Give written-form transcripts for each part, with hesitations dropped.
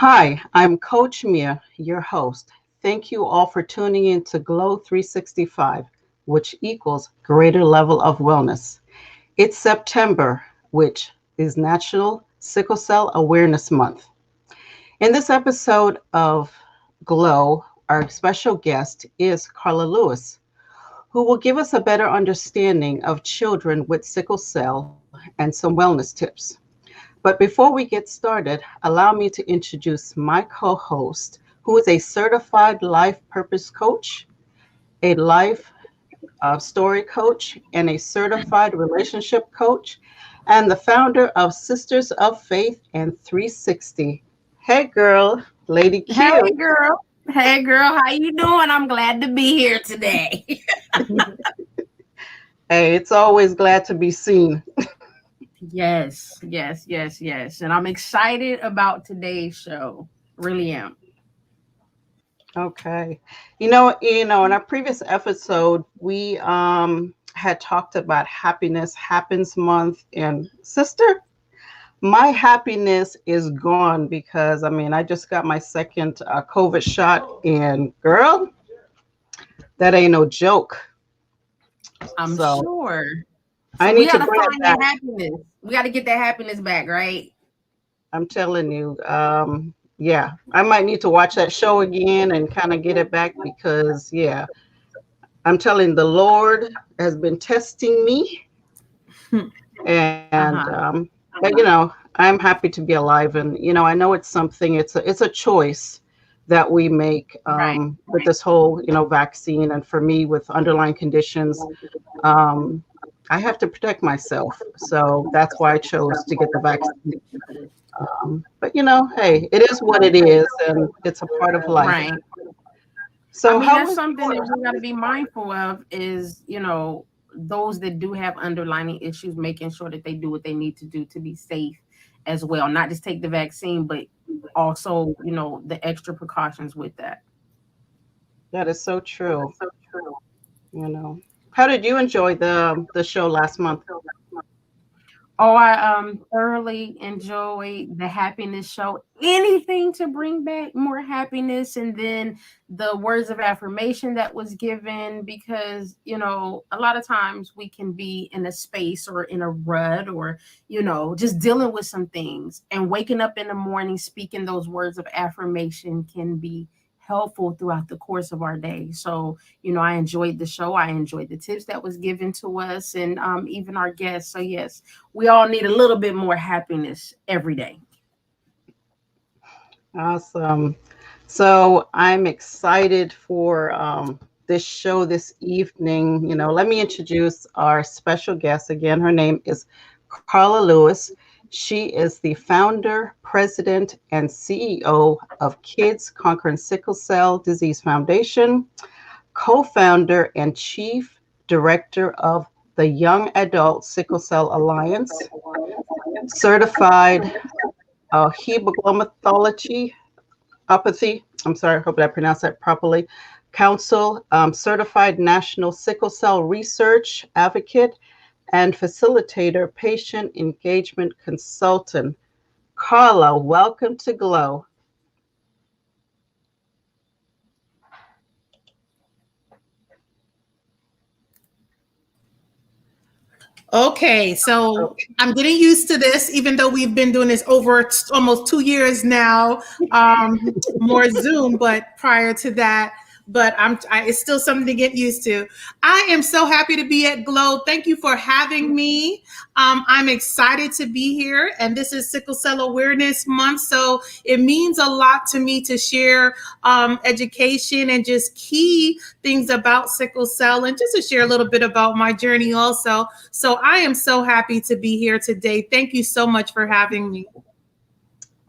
Hi, I'm Coach Mia, your host. Thank you all for tuning in to Glow 365, which equals greater level of wellness. It's September, which is National Sickle Cell Awareness Month. In this episode of Glow, our special guest is Carla Lewis, who will give us a better understanding of children with sickle cell and some wellness tips. But before we get started, allow me to introduce my co host, who is a certified life purpose coach, a life story coach, and a certified relationship coach, and the founder of Sisters of Faith and 360. Hey, girl, Lady Hey Q. girl. Hey girl, how you doing? I'm glad to be here today. Hey, it's always glad to be seen. Yes. And I'm excited about today's show. Really am. Okay. In our previous episode, we had talked about happiness happens month, and sister, my happiness is gone because I just got my second COVID shot, and girl, that ain't no joke. I'm So sure. I So we need to gotta bring it find back. that happiness. We gotta get that happiness back, right? I'm telling you. Yeah, I might need to watch that show again and kind of get it back because, yeah, I'm telling the Lord has been testing me, and Uh-huh. but I'm happy to be alive, and I know it's something. It's a choice that we make Right. with this whole vaccine, and for me with underlying conditions, um, I have to protect myself, so that's why I chose to get the vaccine. But hey, it is what it is, and it's a part of life. Right. I So mean, how that's was something that yours? we gotta be mindful of is, those that do have underlying issues, making sure that they do what they need to do to be safe as well. Not just take the vaccine, but also, the extra precautions with that. That is so true. You know, how did you enjoy the show last month? Oh, I thoroughly enjoyed the happiness show. Anything to bring back more happiness, and then the words of affirmation that was given, because a lot of times we can be in a space or in a rut, or just dealing with some things, and waking up in the morning speaking those words of affirmation can be helpful throughout the course of our day. So I enjoyed the show. I enjoyed the tips that was given to us, and even our guests. So yes, we all need a little bit more happiness every day. Awesome. So I'm excited for this show this evening. Let me introduce our special guest again. Her name is Carla Lewis. She is the founder, president, and CEO of Kids Conquering Sickle Cell Disease Foundation, co-founder and chief director of the Young Adult Sickle Cell Alliance, certified hemoglomatology apathy. I'm sorry, I hope I pronounced that properly. Council, certified national sickle cell research advocate, and facilitator, patient engagement consultant. Carla, welcome to Glow. Okay, so I'm getting used to this, even though we've been doing this over almost 2 years now, more Zoom, but prior to that, but it's still something to get used to. I am so happy to be at Glow. Thank you for having me. I'm excited to be here, and this is Sickle Cell Awareness Month, so it means a lot to me to share education and just key things about sickle cell, and just to share a little bit about my journey also. So I am so happy to be here today. Thank you so much for having me.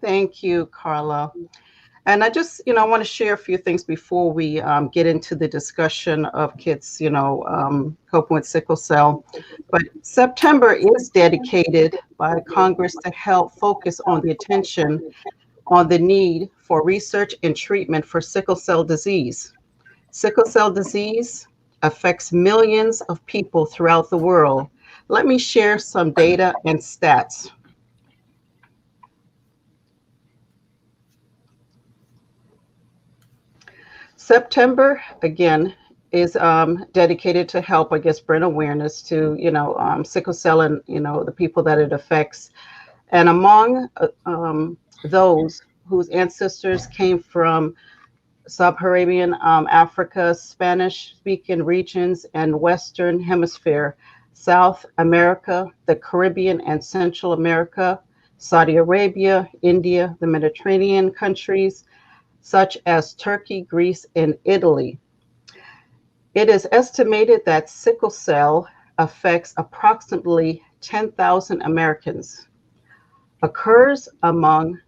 Thank you, Carla. And I just, want to share a few things before we get into the discussion of kids, coping with sickle cell. But September is dedicated by Congress to help focus on the attention on the need for research and treatment for sickle cell disease. Sickle cell disease affects millions of people throughout the world. Let me share some data and stats. September, again, is dedicated to help, I guess, bring awareness to, sickle cell and, the people that it affects. And among those whose ancestors came from Sub-Saharan Africa, Spanish-speaking regions, and Western Hemisphere, South America, the Caribbean and Central America, Saudi Arabia, India, the Mediterranean countries, such as Turkey, Greece, and Italy. It is estimated that sickle cell affects approximately 10,000 Americans, occurs among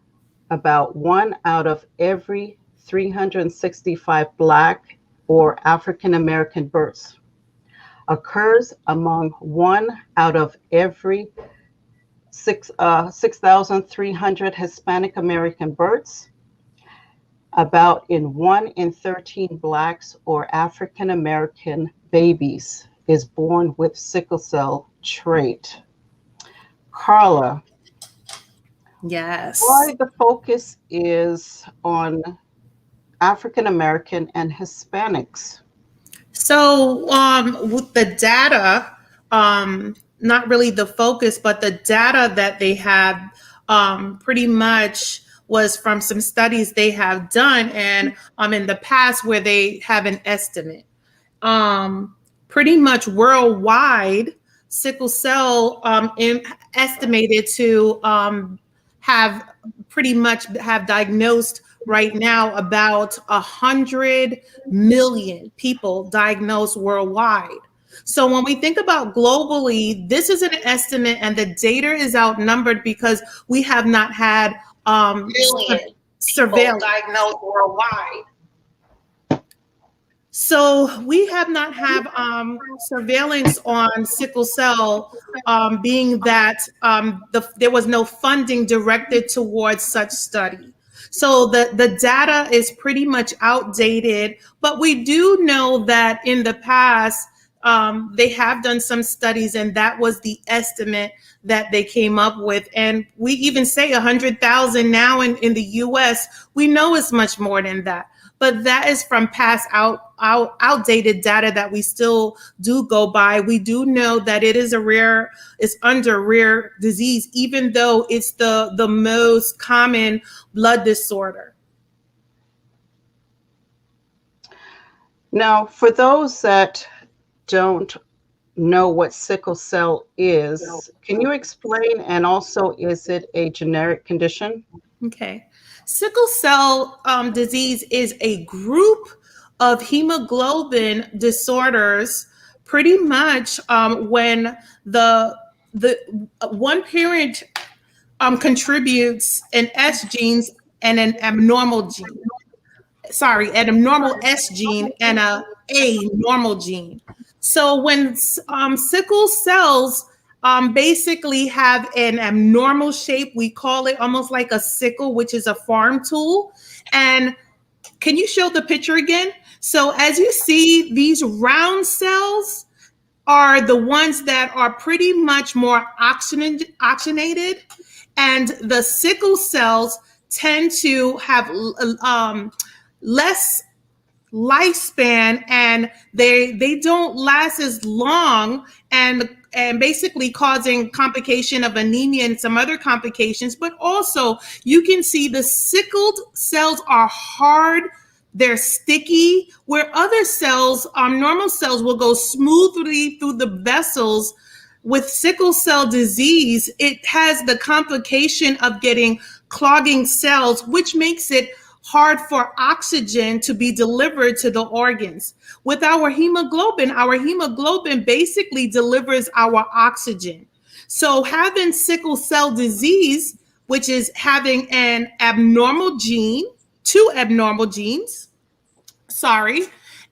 about one out of every 365 Black or African American births, occurs among one out of every 6,300 Hispanic American births, about in 1 in 13 Blacks or African American babies is born with sickle cell trait. Carla, Yes. why the focus is on African American and Hispanics? So, with the data, not really the focus, but the data that they have, pretty much was from some studies they have done, and in the past where they have an estimate. Pretty much worldwide, sickle cell estimated to have pretty much have diagnosed right now about 100 million people diagnosed worldwide. So when we think about globally, this is an estimate, and the data is outnumbered because we have not had Million people surveillance. diagnosed worldwide. So we have not have surveillance on sickle cell, being that there was no funding directed towards such study. So the data is pretty much outdated, but we do know that in the past they have done some studies, and that was the estimate that they came up with. And we even say 100,000 now in the US. We know it's much more than that, but that is from past outdated data that we still do go by. We do know that it's under rare disease, even though it's the most common blood disorder. Now, for those that don't know what sickle cell is, can you explain? And also, is it a generic condition? Okay. Sickle cell disease is a group of hemoglobin disorders, pretty much when the one parent contributes an S genes and an abnormal gene. Sorry, an abnormal S gene and a normal gene. So when sickle cells basically have an abnormal shape, we call it almost like a sickle, which is a farm tool. And can you show the picture again? So as you see, these round cells are the ones that are pretty much more oxygenated, and the sickle cells tend to have less lifespan, and they don't last as long, and basically causing complication of anemia and some other complications. But also you can see the sickled cells are hard, they're sticky, where other cells, normal cells, will go smoothly through the vessels. With sickle cell disease, it has the complication of getting clogging cells, which makes it hard for oxygen to be delivered to the organs. With our hemoglobin basically delivers our oxygen. So having sickle cell disease, which is having an abnormal gene, two abnormal genes, sorry,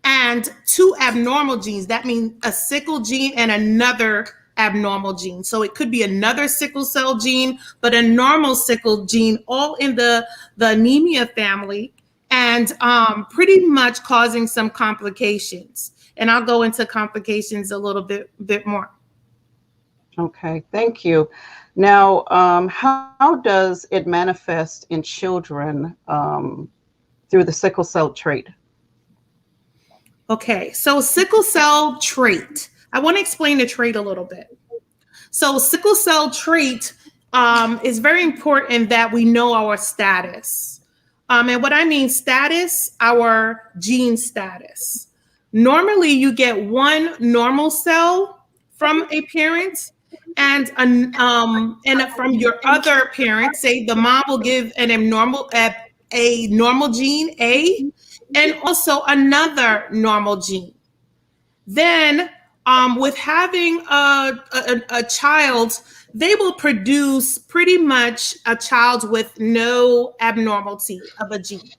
and two abnormal genes. That means a sickle gene and another abnormal gene. So it could be another sickle cell gene, but a normal sickle gene, all in the anemia family, and pretty much causing some complications. And I'll go into complications a little bit more. Okay, thank you. Now, how does it manifest in children through the sickle cell trait? Okay, so sickle cell trait. I want to explain the trait a little bit. So sickle cell trait is very important that we know our status. And what I mean status, our gene status. Normally, you get one normal cell from a parent, and from your other parent. Say the mom will give an abnormal a normal gene A, and also another normal gene. Then, with having a child, they will produce pretty much a child with no abnormality of a gene,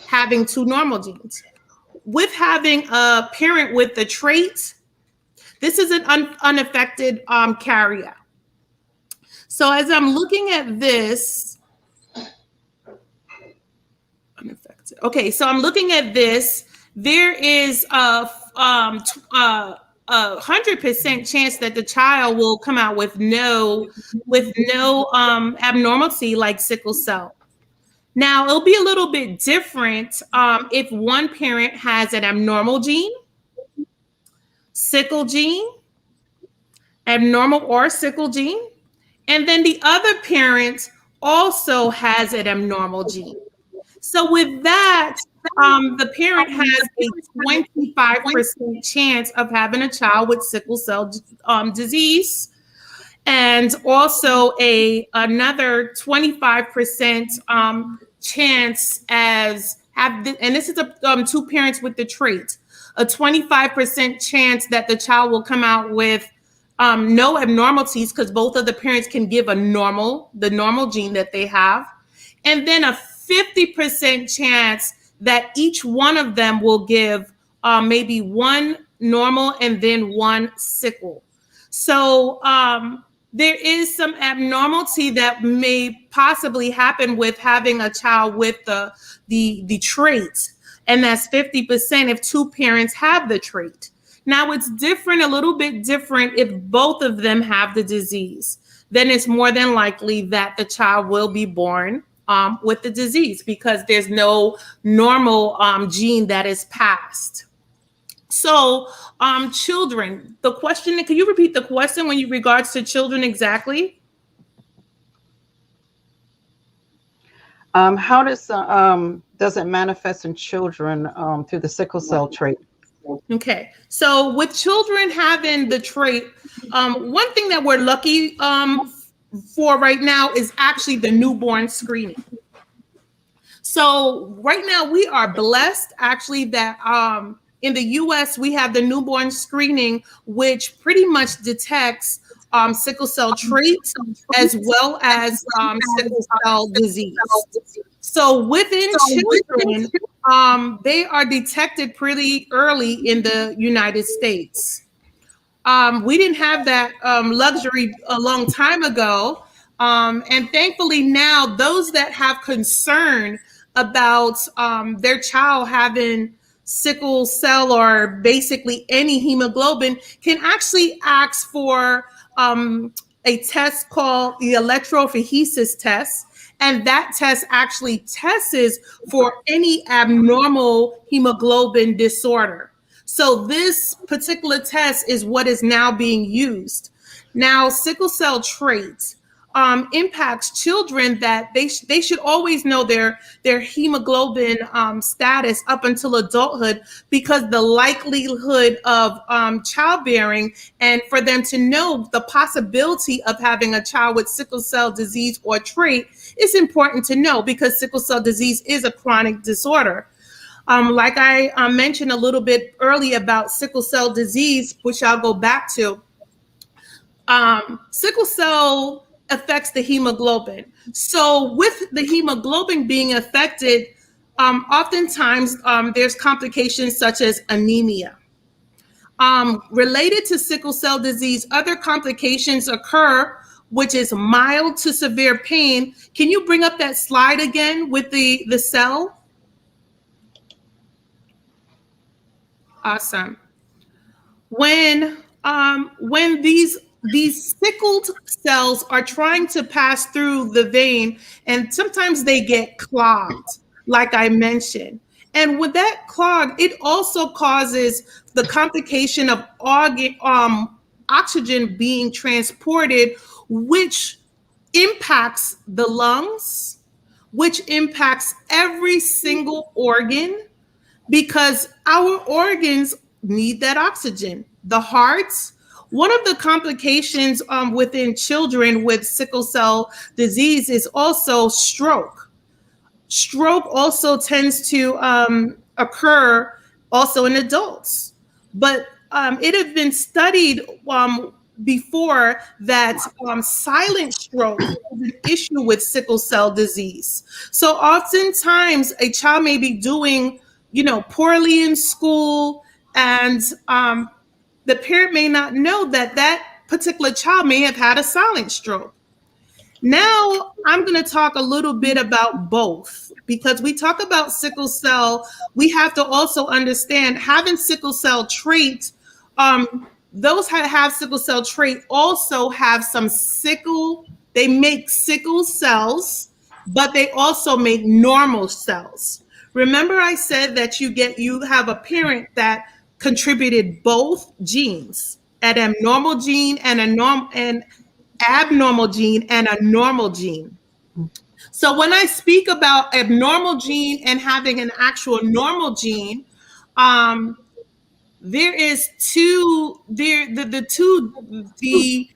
having two normal genes. With having a parent with the trait, this is an unaffected carrier. So as I'm looking at this, unaffected. Okay, so I'm looking at this. There is a 100% chance that the child will come out with no abnormality like sickle cell. Now it'll be a little bit different if one parent has an abnormal gene, sickle gene, abnormal or sickle gene, and then the other parent also has an abnormal gene. So with that, the parent has a 25% chance of having a child with sickle cell disease, and also another 25% chance as and this is two parents with the trait, a 25% chance that the child will come out with no abnormalities because both of the parents can give the normal gene that they have, and then a 50% chance that each one of them will give maybe one normal and then one sickle. So there is some abnormality that may possibly happen with having a child with the trait, and that's 50% if two parents have the trait. Now it's different, a little bit different if both of them have the disease. Then it's more than likely that the child will be born with the disease because there's no normal gene that is passed. So, children, the question, can you repeat the question when you regards to children exactly? How does it manifest in children through the sickle cell trait? Okay, so with children having the trait, one thing that we're lucky for right now is actually the newborn screening. So right now we are blessed actually that in the US we have the newborn screening, which pretty much detects sickle cell traits as well as sickle cell disease. So within children, they are detected pretty early in the United States. We didn't have that luxury a long time ago. And thankfully now those that have concern about their child having sickle cell or basically any hemoglobin can actually ask for a test called the electrophoresis test. And that test actually tests for any abnormal hemoglobin disorder. So this particular test is what is now being used. Now, sickle cell traits impacts children that they should always know their hemoglobin status up until adulthood, because the likelihood of childbearing and for them to know the possibility of having a child with sickle cell disease or trait is important to know, because sickle cell disease is a chronic disorder. Like I mentioned a little bit earlier about sickle cell disease, which I'll go back to. Sickle cell affects the hemoglobin. So with the hemoglobin being affected, oftentimes there's complications such as anemia. Related to sickle cell disease, other complications occur, which is mild to severe pain. Can you bring up that slide again with the cell? Awesome. When these sickled cells are trying to pass through the vein, and sometimes they get clogged, like I mentioned. And with that clog, it also causes the complication of oxygen being transported, which impacts the lungs, which impacts every single organ, because our organs need that oxygen. The hearts, one of the complications within children with sickle cell disease is also stroke. Stroke also tends to occur also in adults, but it has been studied before that silent stroke is an issue with sickle cell disease. So oftentimes a child may be doing, poorly in school, and the parent may not know that that particular child may have had a silent stroke. Now, I'm going to talk a little bit about both, because we talk about sickle cell. We have to also understand having sickle cell trait. Those that have sickle cell trait also have some sickle. They make sickle cells, but they also make normal cells. Remember, I said that you have a parent that contributed both genes, an abnormal gene and a normal and abnormal gene and a normal gene. So when I speak about abnormal gene and having an actual normal gene, um, there is two there the two the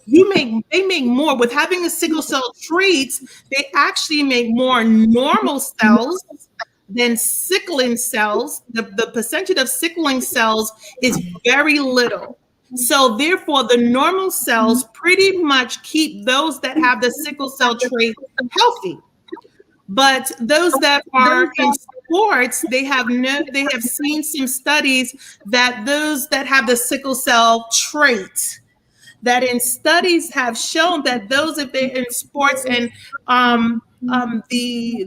they make more with having a sickle cell trait. They actually make more normal cells than sickling cells. The percentage of sickling cells is very little. So therefore, the normal cells pretty much keep those that have the sickle cell trait healthy. But those that are in sports, they have seen some studies that those that have the sickle cell trait, that in studies have shown that those if they're in sports and the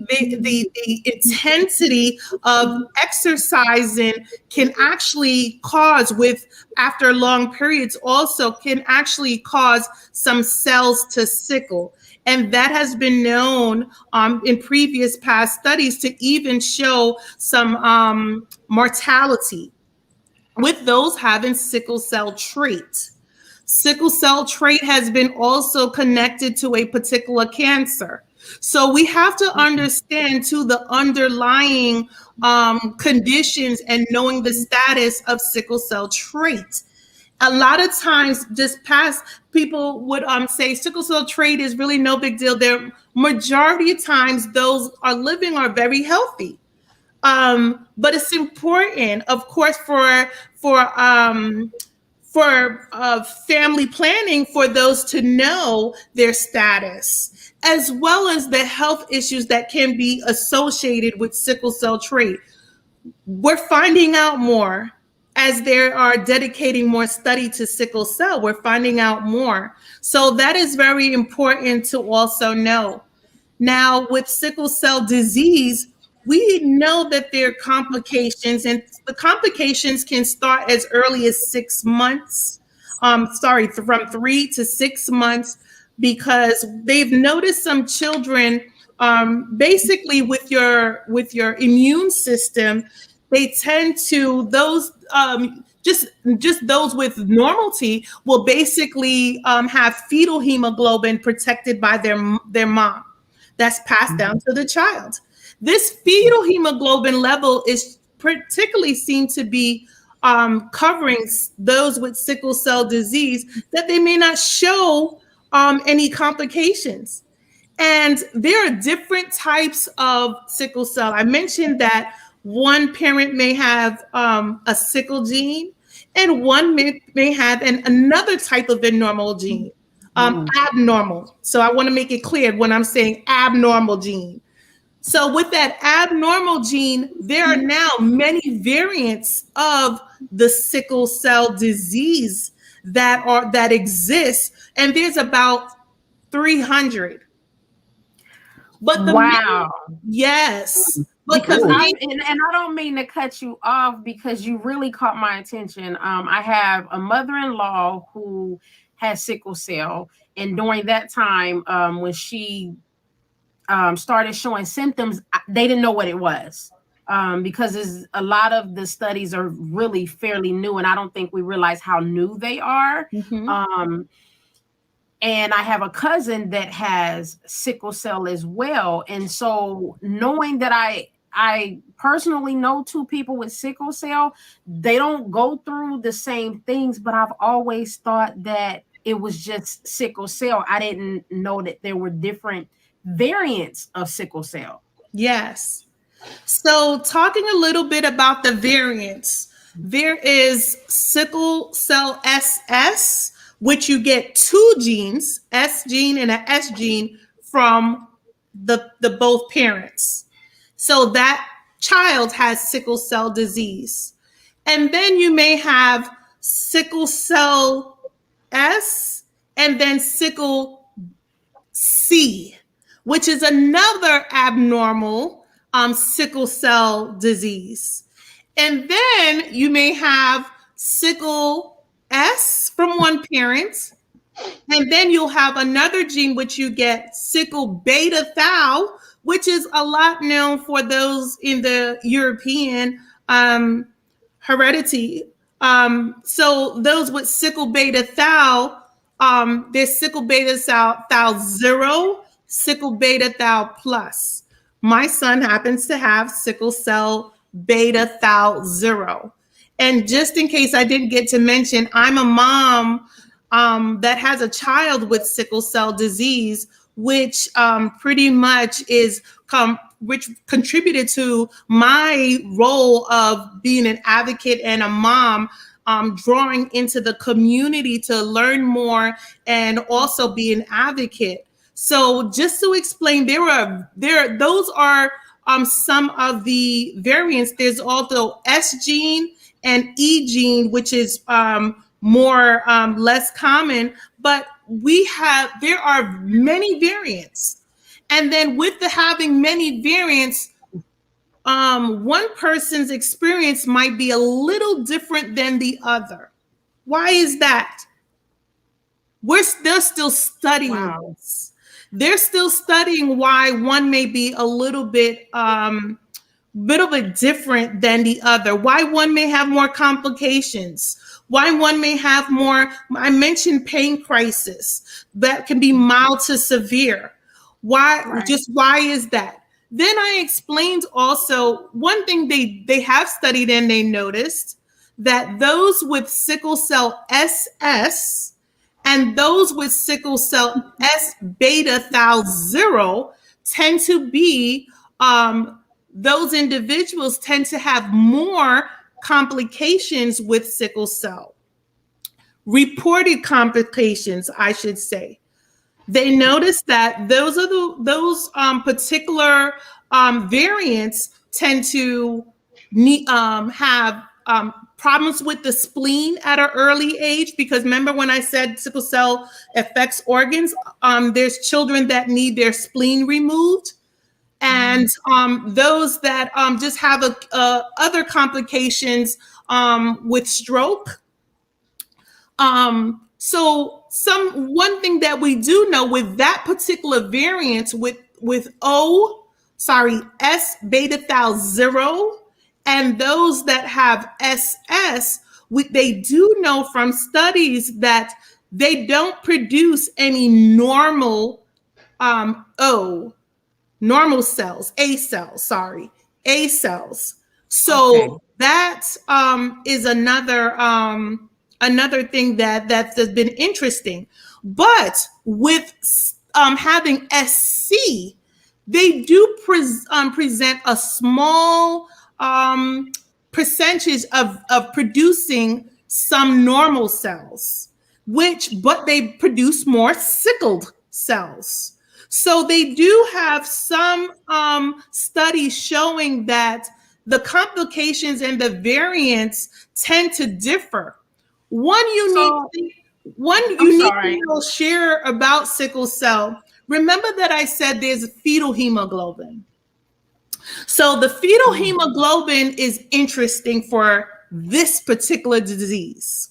intensity of exercising can actually cause, with after long periods, also can actually cause some cells to sickle. And that has been known in previous past studies to even show some mortality with those having sickle cell trait. Sickle cell trait has been also connected to a particular cancer. So we have to understand too the underlying conditions and knowing the status of sickle cell trait. A lot of times, just past people would say sickle cell trait is really no big deal. Their majority of times, those are living are very healthy. But it's important, of course, for family planning, for those to know their status, as well as the health issues that can be associated with sickle cell trait. We're finding out more as they are dedicating more study to sickle cell. We're finding out more. So that is very important to also know. Now, with sickle cell disease, we know that there are complications, and the complications can start as early as 6 months. From 3 to 6 months, because they've noticed some children, basically with your immune system, they tend to those just those with normalcy will basically have fetal hemoglobin protected by their mom. That's passed down to the child. This fetal hemoglobin level is particularly seen to be covering those with sickle cell disease, that they may not show any complications. And there are different types of sickle cell. I mentioned that one parent may have a sickle gene, and one may have another type of abnormal gene, abnormal. So I want to make it clear when I'm saying abnormal gene. So with that abnormal gene, there are now many variants of the sickle cell disease that exist, and there's about 300. But the wow. yes, but Because the and I don't mean to cut you off, because you really caught my attention. I have a mother-in-law who has sickle cell, and during that time, when she started showing symptoms, they didn't know what it was. because a lot of the studies are really fairly new, and I don't think we realize how new they are. And I have a cousin that has sickle cell as well. And so knowing that I personally know two people with sickle cell, they don't go through the same things, but I've always thought that it was just sickle cell. I didn't know that there were different variants of sickle cell. Yes. So talking a little bit about the variants, there is sickle cell SS, which you get two genes, S gene and an S gene from the both parents. So that child has sickle cell disease. And then you may have sickle cell S and then sickle C, which is another abnormal sickle cell disease. And then you may have sickle S from one parent, and then you'll have another gene which you get sickle beta thal, which is a lot known for those in the European heredity. So those with sickle beta thal, there's sickle beta thal 0, sickle beta thal plus. My son happens to have sickle cell beta thal 0. And just in case I didn't get to mention, I'm a mom that has a child with sickle cell disease, which pretty much which contributed to my role of being an advocate and a mom, drawing into the community to learn more and also be an advocate. So just to explain, those are some of the variants. There's also S gene and E gene, which is more less common, but there are many variants. And then with the having many variants, one person's experience might be a little different than the other. Why is that? They're still studying this. They're still studying why one may be a little bit different than the other, why one may have more complications, why one may have more. I mentioned pain crisis that can be mild to severe. Why is that? Then I explained also one thing they have studied, and they noticed that those with sickle cell SS and those with sickle cell S beta thal 0 tend to be, those individuals tend to have more complications with sickle cell. Reported complications, I should say. They noticed that those particular variants tend to have problems with the spleen at an early age, because remember when I said sickle cell affects organs, there's children that need their spleen removed, and those that just have other complications with stroke. So one thing that we do know with that particular variant with S beta thal 0 and those that have SS, they do know from studies that they don't produce any normal normal cells, A cells. So that is another thing that's been interesting. But with having SC, they do present a small percentage of producing some normal cells, but they produce more sickled cells. So they do have some studies showing that the complications and the variants tend to differ. One unique thing I'll share about sickle cell. Remember that I said there's fetal hemoglobin. So the fetal hemoglobin is interesting for this particular disease.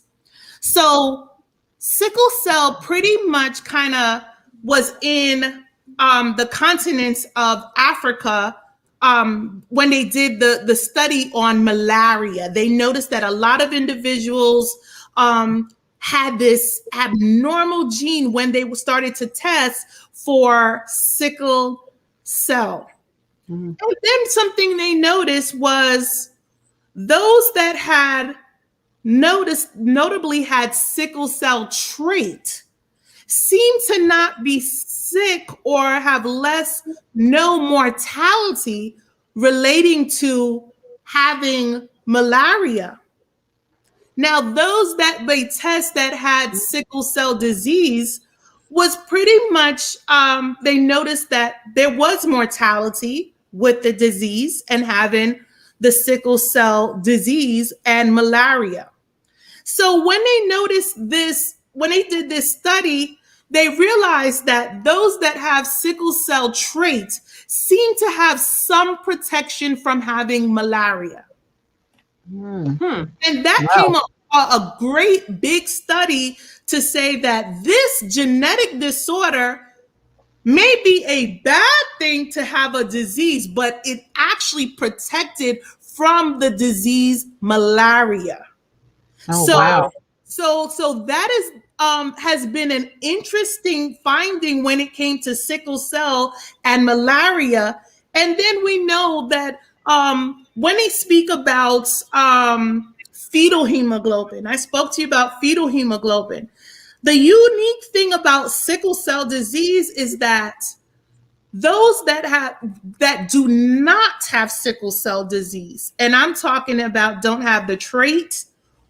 So sickle cell pretty much kind of was in the continents of Africa when they did the study on malaria, they noticed that a lot of individuals had this abnormal gene when they started to test for sickle cell. Mm-hmm. And then something they noticed was those that had notably had sickle cell trait seem to not be sick or have no mortality relating to having malaria. Now, those that they test that had sickle cell disease was pretty much, they noticed that there was mortality with the disease and having the sickle cell disease and malaria. So when they noticed this, when they did this study, they realized that those that have sickle cell trait seem to have some protection from having malaria. Mm. And that Wow. came up a great big study to say that this genetic disorder may be a bad thing to have a disease, but it actually protected from the disease malaria. Oh, So, wow. so that is has been an interesting finding when it came to sickle cell and malaria. And then we know that when they speak about fetal hemoglobin, I spoke to you about fetal hemoglobin. The unique thing about sickle cell disease is that those that do not have sickle cell disease, and I'm talking about don't have the trait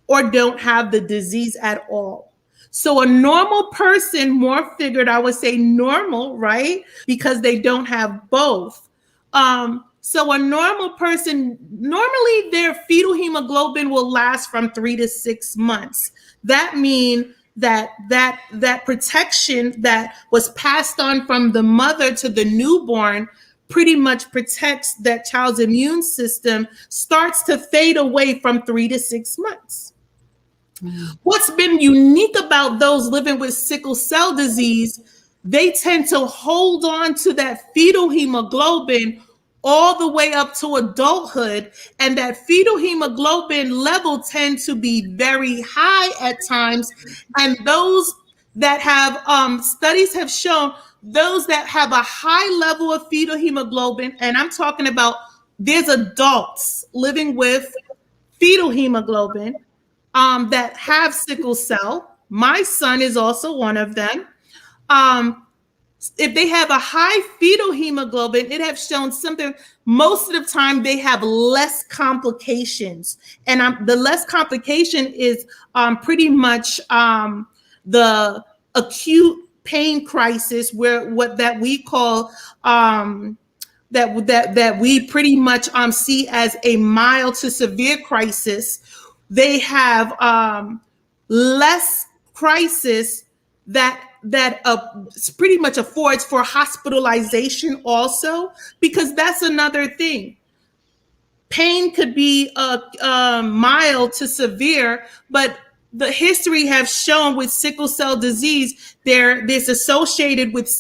or don't have the disease at all. So a normal person, more figured, I would say normal, right? Because they don't have both. So a normal person, normally their fetal hemoglobin will last from 3 to 6 months. That means that protection that was passed on from the mother to the newborn pretty much protects that child's immune system, starts to fade away from 3 to 6 months. What's been unique about those living with sickle cell disease, they tend to hold on to that fetal hemoglobin all the way up to adulthood, and that fetal hemoglobin level tend to be very high at times. And those that have studies have shown those that have a high level of fetal hemoglobin, and I'm talking about there's adults living with fetal hemoglobin that have sickle cell. My son is also one of them. If they have a high fetal hemoglobin, it has shown something. Most of the time, they have less complications, and the less complication is pretty much the acute pain crisis, where what that we call that we pretty much see as a mild to severe crisis. They have less crisis that pretty much affords for hospitalization also, because that's another thing. Pain could be mild to severe, but the history have shown with sickle cell disease, there's associated with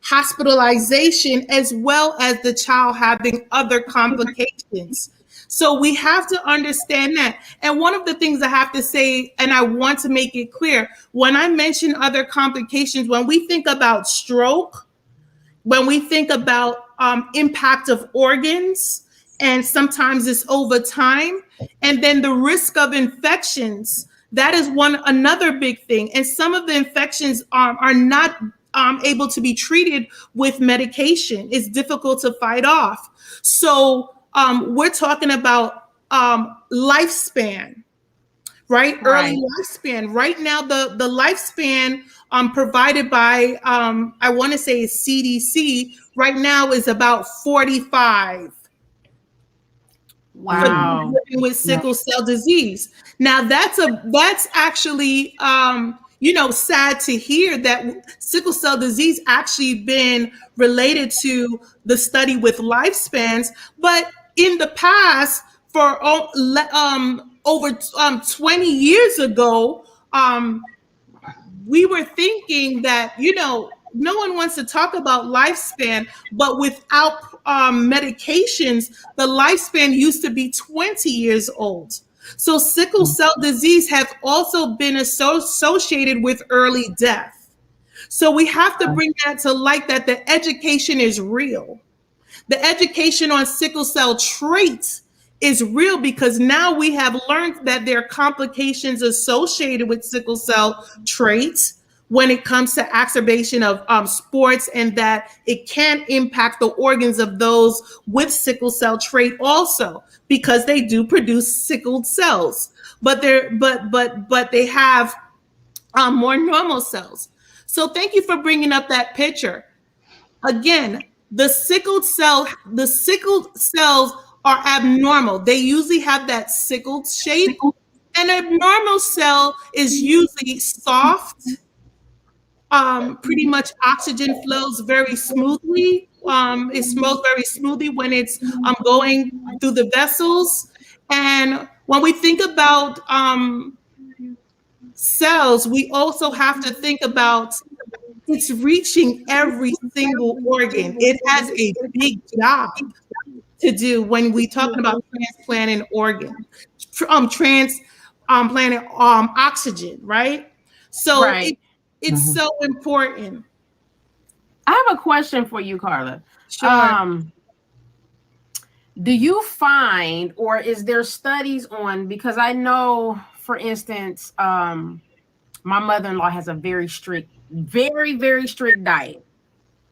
hospitalization as well as the child having other complications. So we have to understand that. And one of the things I have to say, and I want to make it clear, when I mention other complications, when we think about stroke, when we think about impact of organs, and sometimes it's over time, and then the risk of infections, that is another big thing. And some of the infections are not able to be treated with medication. It's difficult to fight off. So we're talking about lifespan, right? Early lifespan. Right now, the lifespan provided by, I want to say is CDC, right now is about 45. Wow. Living with sickle cell disease. Now that's actually sad to hear that sickle cell disease actually been related to the study with lifespans, but in the past, for over 20 years ago, we were thinking that no one wants to talk about lifespan, but without medications, the lifespan used to be 20 years old. So sickle cell disease have also been associated with early death. So we have to bring that to light that the education is real. The education on sickle cell traits is real because now we have learned that there are complications associated with sickle cell traits when it comes to exacerbation of sports, and that it can impact the organs of those with sickle cell trait also, because they do produce sickled cells, but they have more normal cells. So thank you for bringing up that picture. Again, the sickled cells are abnormal. They usually have that sickled shape. An abnormal cell is usually soft. Pretty much oxygen flows very smoothly. It flows very smoothly when it's going through the vessels. And when we think about cells, we also have to think about it's reaching every single organ. It has a big job to do when we talking about transplanting organ, transplanting oxygen, right? So Right. it's so important. I have a question for you, Carla. Sure. Um, do you find, or is there studies on, because I know, for instance, my mother-in-law has a very strict, very, very strict diet.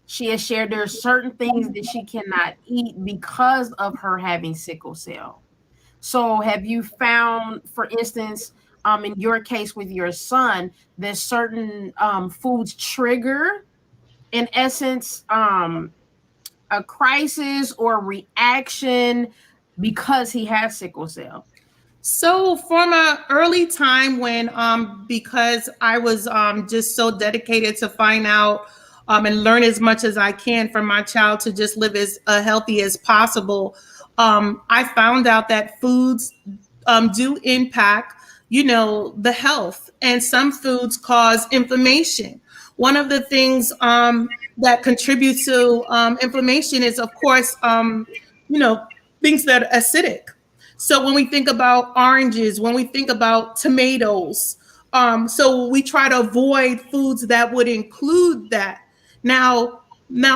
She has shared there are certain things that she cannot eat because of her having sickle cell. So have you found, for instance, in your case with your son, that certain foods trigger, in essence, a crisis or reaction because he has sickle cell? So from an early time when because I was just so dedicated to find out and learn as much as I can for my child to just live as healthy as possible, I found out that foods do impact, the health, and some foods cause inflammation. One of the things that contributes to inflammation is, of course, you know, things that are acidic. So when we think about oranges, when we think about tomatoes, so we try to avoid foods that would include that. Now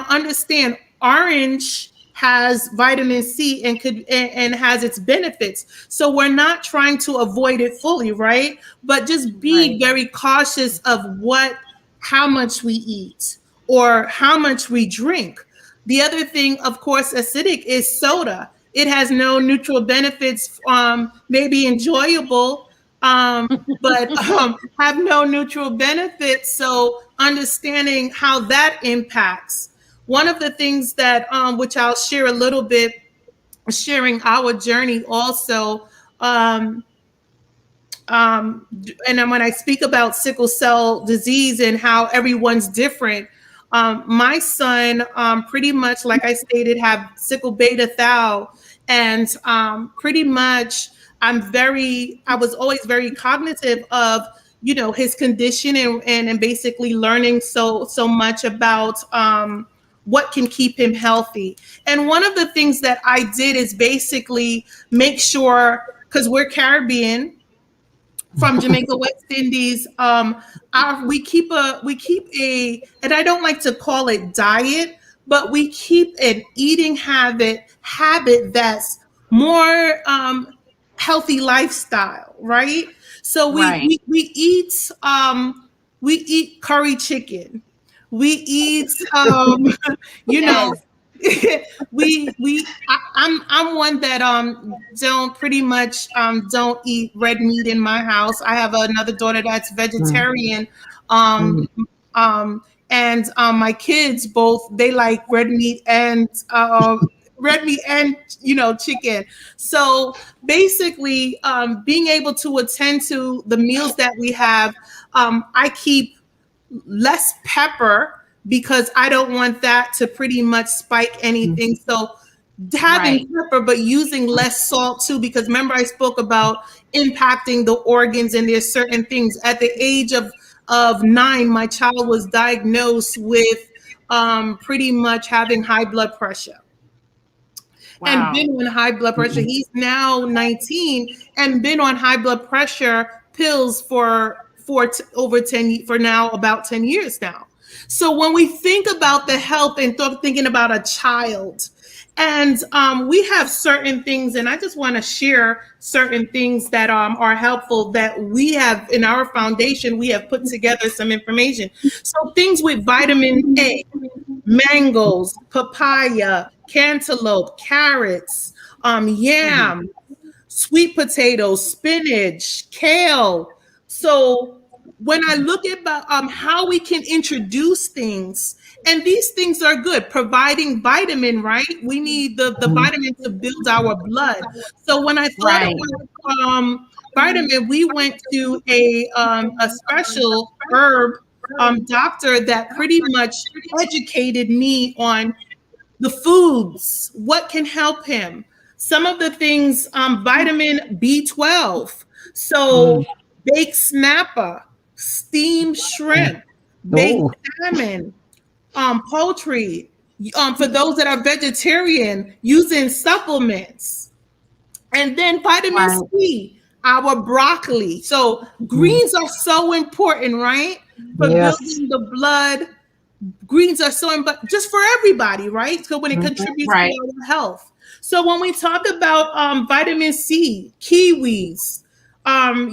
understand, orange has vitamin C and and has its benefits. So we're not trying to avoid it fully, right? But just be Right. very cautious of how much we eat or how much we drink. The other thing, of course, acidic is soda. It has no neutral benefits, maybe enjoyable, but have no neutral benefits. So understanding how that impacts. One of the things that, which I'll share a little bit, sharing our journey also, and then when I speak about sickle cell disease and how everyone's different, my son, pretty much, like I stated, have sickle beta thal, and pretty much, I was always very cognitive of, his condition, and basically learning so much about what can keep him healthy. And one of the things that I did is basically make sure, because we're Caribbean, from Jamaica, West Indies. We keep a, and I don't like to call it diet, but we keep an eating habit that's more healthy lifestyle, right? So Right. we eat curry chicken. We eat you know Yes. I'm one that don't pretty much don't eat red meat in my house. I have another daughter that's vegetarian. Um and my kids both, they like red meat and chicken. So basically, being able to attend to the meals that we have, I keep less pepper because I don't want that to pretty much spike anything. So having Right. pepper, but using less salt too, because remember I spoke about impacting the organs, and there's certain things. At the age of 9, my child was diagnosed with pretty much having high blood pressure. and Wow. been on high blood pressure. He's now 19 and been on high blood pressure pills over 10 for now about 10 years now. So when we think about the health and thinking about a child, and we have certain things, and I just want to share certain things that are helpful that we have in our foundation. We have put together some information. So things with vitamin A, mangoes, papaya, cantaloupe, carrots, Mhm. yam, sweet potatoes, spinach, kale. So when I look at how we can introduce things, and these things are good, providing vitamin, right? We need the vitamin to build our blood. So when I thought Right. about vitamin, we went to a special herb doctor that pretty much educated me on the foods, what can help him. Some of the things, vitamin B12. Mm. So baked snapper, steamed shrimp, baked Oh, salmon, poultry. For those that are vegetarian, using supplements. And then vitamin Right. C, our broccoli. So mm. greens are so important, right? For Yes. building the blood, greens are so important just for everybody, right? So when it Mhm. contributes to Right. our health. So when we talk about vitamin C, kiwis,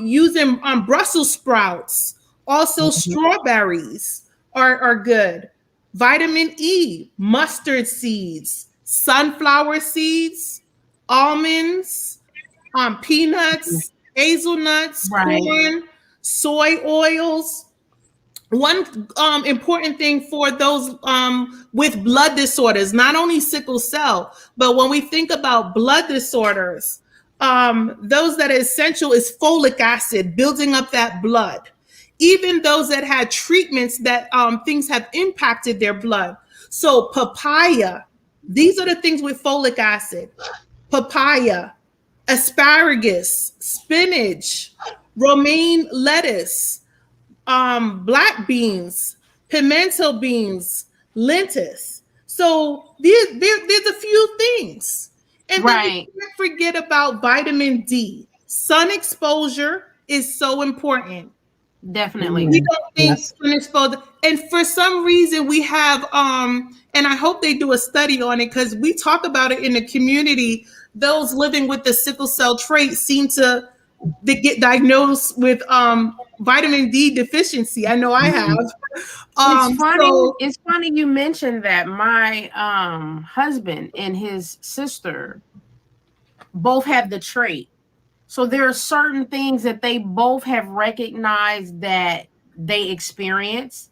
using Brussels sprouts, also Mhm. strawberries are good. Vitamin E, mustard seeds, sunflower seeds, almonds, peanuts, hazelnuts, Right. corn, soy oils. One important thing for those with blood disorders, not only sickle cell, but when we think about blood disorders, those that are essential is folic acid, building up that blood. Even those that had treatments that things have impacted their blood. So papaya, these are the things with folic acid. Papaya, asparagus, spinach, romaine lettuce, black beans, pimento beans, lentils. So there's a few things. And then we Right. can't forget about vitamin D. Sun exposure is so important. Definitely. We Mm. don't think Yes. sun exposure. And for some reason we have and I hope they do a study on it because we talk about it in the community. Those living with the sickle cell trait seem to they get diagnosed with vitamin D deficiency. I know I have. Mhm. It's funny. So It's funny you mentioned that. My husband and his sister both have the trait. So there are certain things that they both have recognized that they experience.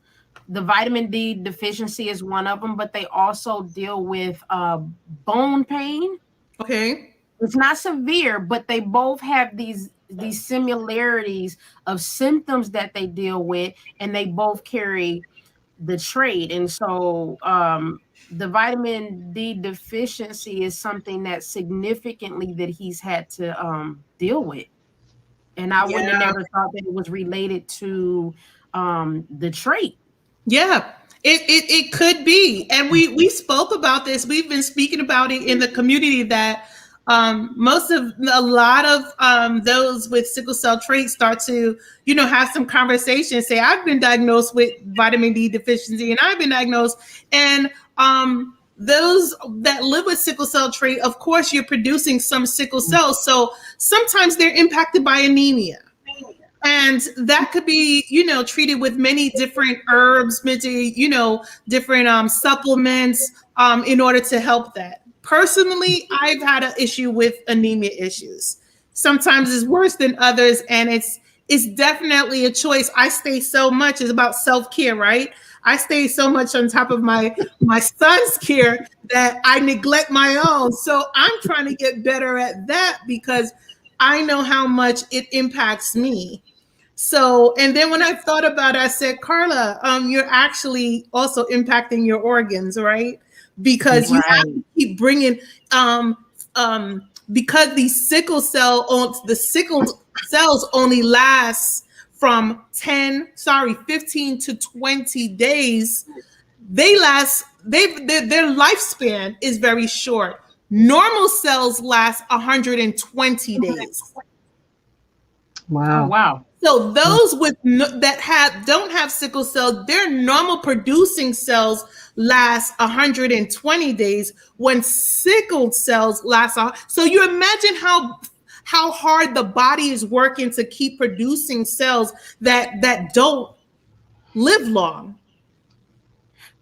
The vitamin D deficiency is one of them, but they also deal with bone pain. okay, It's not severe, but they both have these similarities of symptoms that they deal with, and they both carry the trait. And so the vitamin D deficiency is something that significantly that he's had to deal with. And I wouldn't have yeah, never thought that it was related to the trait. yeah. It could be, and we spoke about this. We've been speaking about it in the community that most of a lot of those with sickle cell trait start to have some conversations. Say, I've been diagnosed with vitamin D deficiency, and I've been diagnosed, and those that live with sickle cell trait, of course, you're producing some sickle cells, so sometimes they're impacted by anemia. And that could be treated with many different herbs, many different supplements in order to help that. Personally, I've had an issue with anemia issues. Sometimes it's worse than others, and it's definitely a choice. I stay so much, it's about self-care, right? I stay so much on top of my son's care that I neglect my own. So I'm trying to get better at that because I know how much it impacts me. So, and then when I thought about it, I said, Carla, you're actually also impacting your organs, right? Because you have Right. to keep bringing, because the sickled cells only last from 15 to 20 days. They last, their lifespan is very short. Normal cells last 120 days. Oh, Wow. wow. So those with that don't have sickle cell, their normal producing cells last 120 days. When sickled cells last, so you imagine how hard the body is working to keep producing cells that don't live long.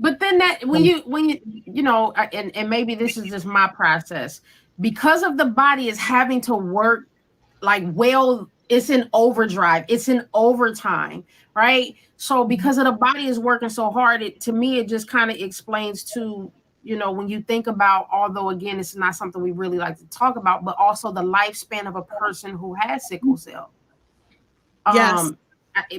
But then that when you and maybe this is just my process, because of the body is having to work like, well, it's in overdrive, it's in overtime, right? So because of the body is working so hard, to me it just kind of explains to, when you think about, although again it's not something we really like to talk about, but also the lifespan of a person who has sickle cell. Yes.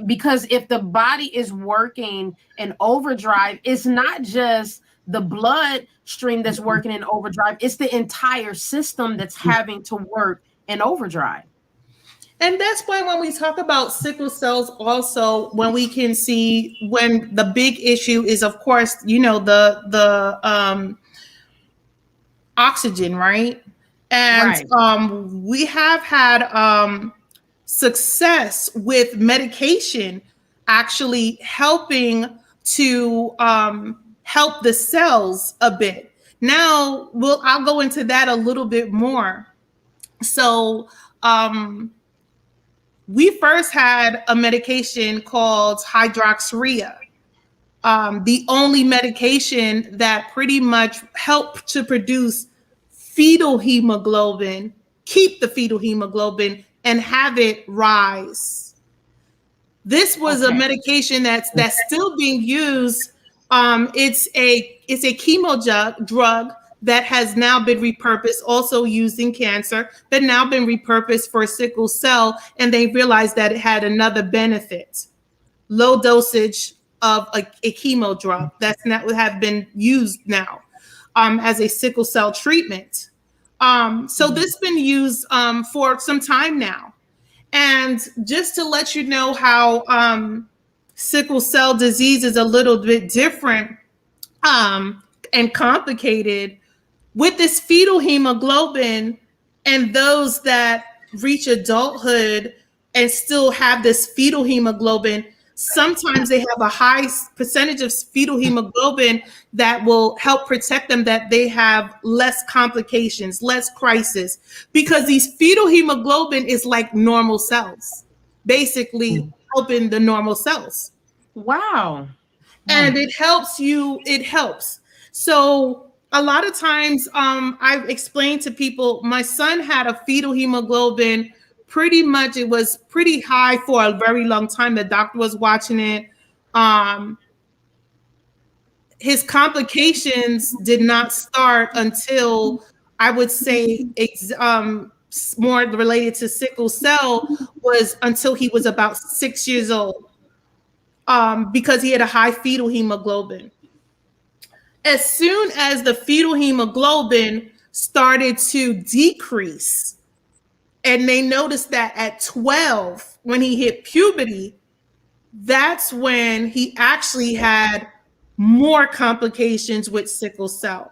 Because if the body is working in overdrive, it's not just the blood stream that's working in overdrive, it's the entire system that's having to work in overdrive. And that's why when we talk about sickle cells, also when we can see when the big issue is, of course, the oxygen, right? And Right. we have had success with medication actually helping to help the cells a bit. Now, I'll go into that a little bit more. So, we first had a medication called hydroxyurea, the only medication that pretty much helped to produce fetal hemoglobin, keep the fetal hemoglobin, and have it rise. This was a Okay. medication that's still being used. It's a chemo drug that has now been repurposed, also used in cancer, but now been repurposed for sickle cell, and they realized that it had another benefit: low dosage of a chemo drug that's not have been used now as a sickle cell treatment. So this has been used for some time now. And just to let you know how sickle cell disease is a little bit different and complicated with this fetal hemoglobin, and those that reach adulthood and still have this fetal hemoglobin, sometimes they have a high percentage of fetal hemoglobin that will help protect them, that they have less complications, less crisis, because these fetal hemoglobin is like normal cells, basically helping the normal cells. Wow. And it helps. So a lot of times I've explained to people, my son had a fetal hemoglobin, pretty much it was pretty high for a very long time. The doctor was watching it. His complications did not start until, I would say, more related to sickle cell, was until he was about 6 years old, because he had a high fetal hemoglobin. As soon as the fetal hemoglobin started to decrease, and they noticed that at 12, when he hit puberty, that's when he actually had more complications with sickle cell.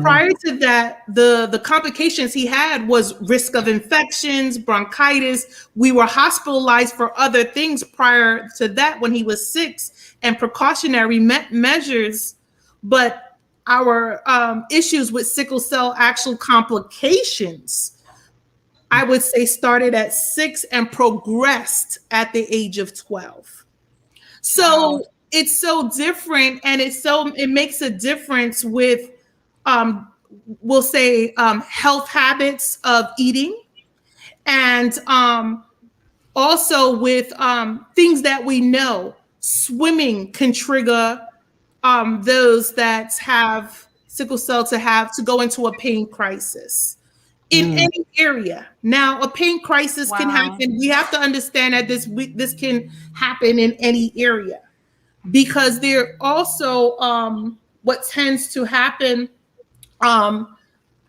Prior to that, the complications he had was risk of infections, bronchitis. We were hospitalized for other things prior to that when he was 6, and precautionary measures. But our issues with sickle cell, actual complications, I would say, started at 6 and progressed at the age of 12. So Wow. it's so different, and it makes a difference with we'll say health habits of eating, and also with things that we know. Swimming can trigger those that have sickle cell to go into a pain crisis in any area. Now, a pain crisis can Wow. happen. We have to understand that this can happen in any area, because there also what tends to happen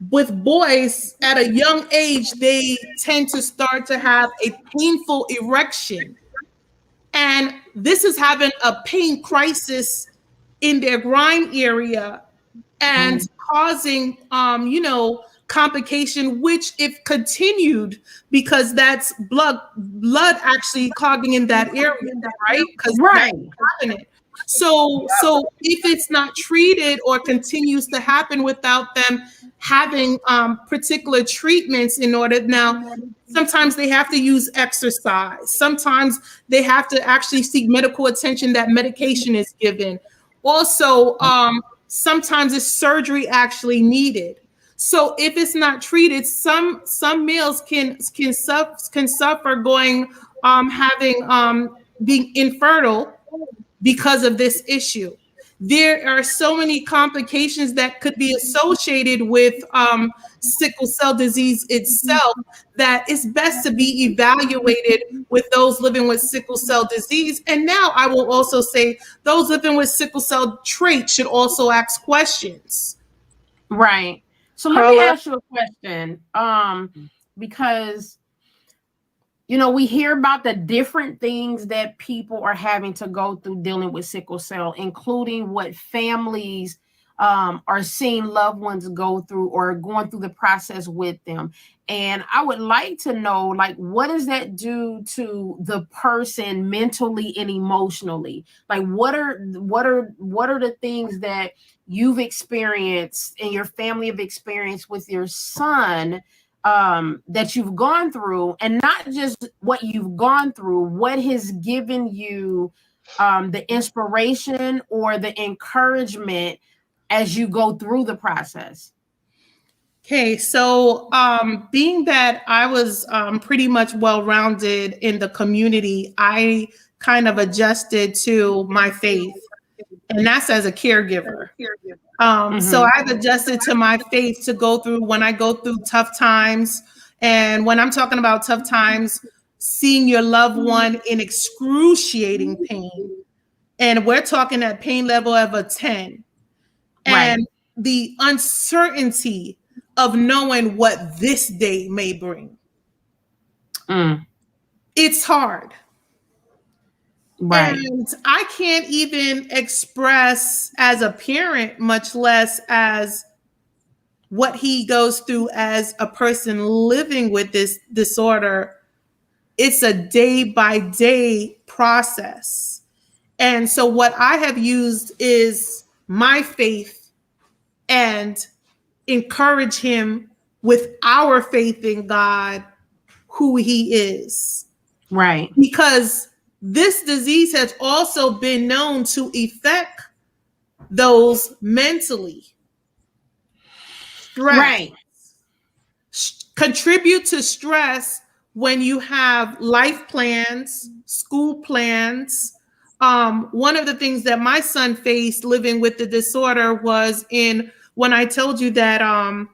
with boys at a young age, they tend to start to have a painful erection. And this is having a pain crisis in their groin area and causing, complication, which if continued, because that's blood actually clogging in that area, right? Because Right. that's happening. So if it's not treated or continues to happen without them having particular treatments in order, now sometimes they have to use exercise. Sometimes they have to actually seek medical attention, that medication is given. Also, sometimes it's surgery actually needed. So if it's not treated, some males can suffer going having being infertile because of this issue. There are so many complications that could be associated with sickle cell disease itself that it's best to be evaluated with those living with sickle cell disease. And now I will also say those living with sickle cell trait should also ask questions. Right. So let me ask you a question. Because we hear about the different things that people are having to go through dealing with sickle cell, including what families are seeing loved ones go through or going through the process with them. And I would like to know, like, what does that do to the person mentally and emotionally? Like, what are the things that you've experienced and your family have experienced with your son that you've gone through, and not just what you've gone through, what has given you the inspiration or the encouragement as you go through the process? Okay, so being that I was pretty much well-rounded in the community, I kind of adjusted to my faith, and that's as a caregiver. So I've adjusted to my faith to go through when I go through tough times. And when I'm talking about tough times, seeing your loved one in excruciating pain. And we're talking at pain level of a 10. And the uncertainty of knowing what this day may bring. It's hard. Right. And I can't even express as a parent, much less as what he goes through as a person living with this disorder. It's a day by day process. And so what I have used is my faith and encourage him with our faith in God, who he is. Right. Because this disease has also been known to affect those mentally. Stress. Right. Contribute to stress when you have life plans, school plans. One of the things that my son faced living with the disorder was when I told you that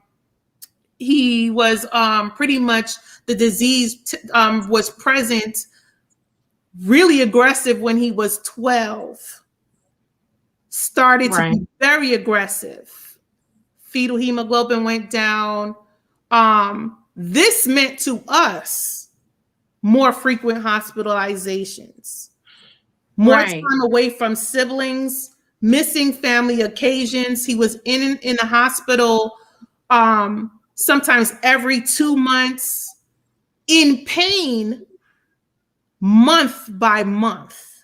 he was pretty much the disease was present, really aggressive when he was 12. Started to be very aggressive. Fetal hemoglobin went down. This meant to us more frequent hospitalizations, more time away from siblings, missing family occasions. He was in the hospital sometimes every 2 months, in pain month by month.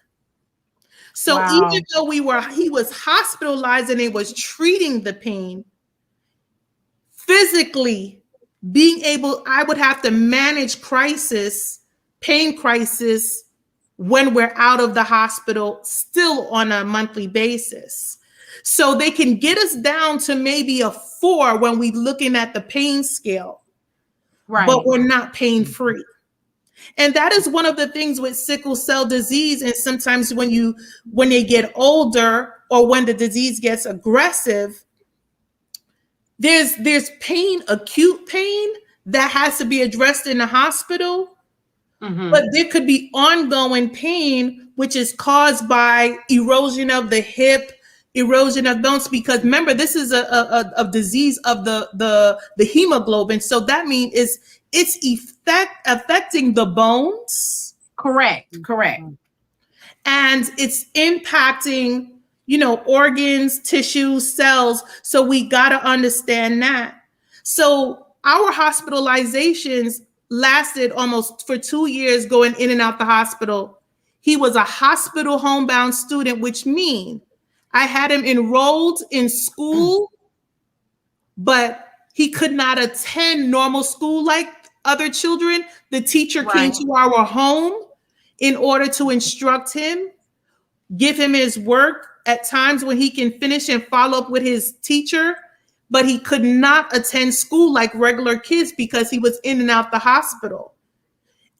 So even though he was hospitalized and it was treating the pain, physically I would have to manage pain crisis when we're out of the hospital still on a monthly basis. So they can get us down to maybe a 4 when we're looking at the pain scale, but we're not pain free. And that is one of the things with sickle cell disease. And sometimes when they get older or when the disease gets aggressive, there's pain, acute pain that has to be addressed in the hospital. But there could be ongoing pain, which is caused by erosion of the hip, erosion of bones, because remember, this is a disease of the hemoglobin. So that means it's affecting the bones. Correct. And it's impacting organs, tissues, cells. So we got to understand that. So our hospitalizations lasted almost for 2 years going in and out the hospital. He was a hospital homebound student, which means I had him enrolled in school, but he could not attend normal school like other children. The teacher came to our home in order to instruct him, give him his work at times when he can finish and follow up with his teacher, but he could not attend school like regular kids because he was in and out the hospital.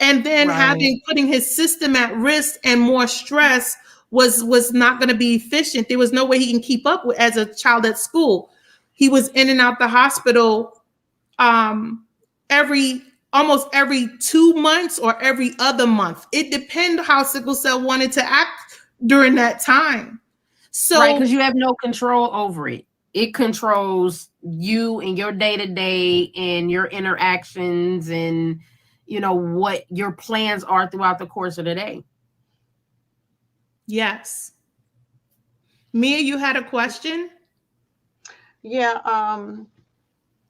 And then putting his system at risk and more stress was not going to be efficient. There was no way he can keep up with as a child at school. He was in and out the hospital almost every 2 months or every other month. It depended how sickle cell wanted to act during that time. So because you have no control over it. It controls you and your day-to-day and your interactions and what your plans are throughout the course of the day. Yes. Mia, you had a question? Yeah. Now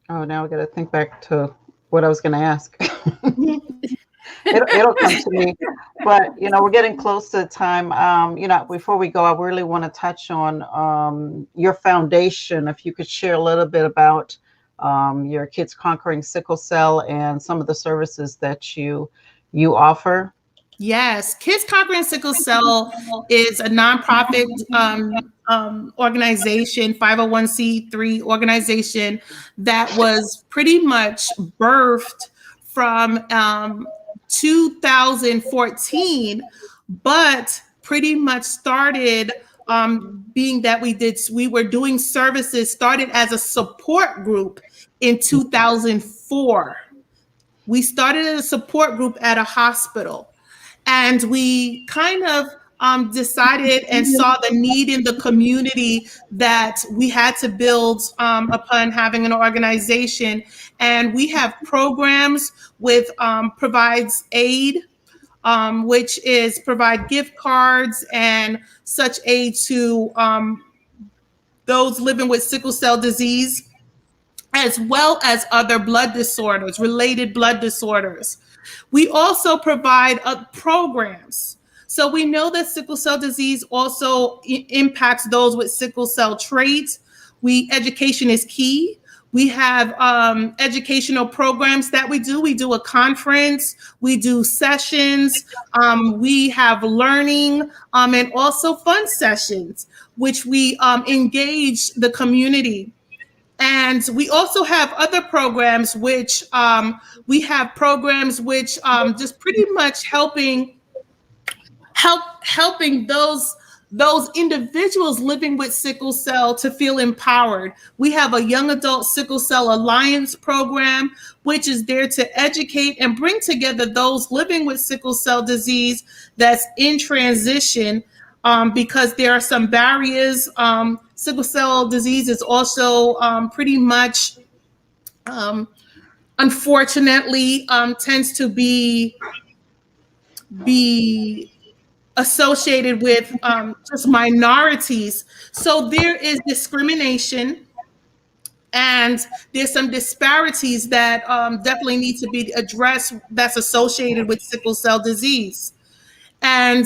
I got to think back to what I was going to ask. It'll come to me, but we're getting close to the time. Before we go, I really want to touch on your foundation. If you could share a little bit about your Kids Conquering Sickle Cell and some of the services that you offer. Yes, Kids Conquering Sickle Cell is a nonprofit organization, 501c3 organization that was pretty much birthed from 2014, but pretty much started being that we were doing services, started as a support group in 2004. We started as a support group at a hospital. And we kind of decided and saw the need in the community that we had to build upon having an organization. And we have programs with provides aid, which is provide gift cards and such aid to those living with sickle cell disease, as well as other blood disorders, related blood disorders. We also provide programs. So we know that sickle cell disease also impacts those with sickle cell traits. Education is key. We have educational programs that we do. We do a conference, we do sessions, we have learning and also fun sessions, which we engage the community. And we also have other programs, which just pretty much helping those individuals living with sickle cell to feel empowered. We have a Young Adult Sickle Cell Alliance program, which is there to educate and bring together those living with sickle cell disease that's in transition, because there are some barriers. Sickle cell disease is also pretty much, unfortunately, tends to be associated with just minorities. So there is discrimination and there's some disparities that definitely need to be addressed that's associated with sickle cell disease. And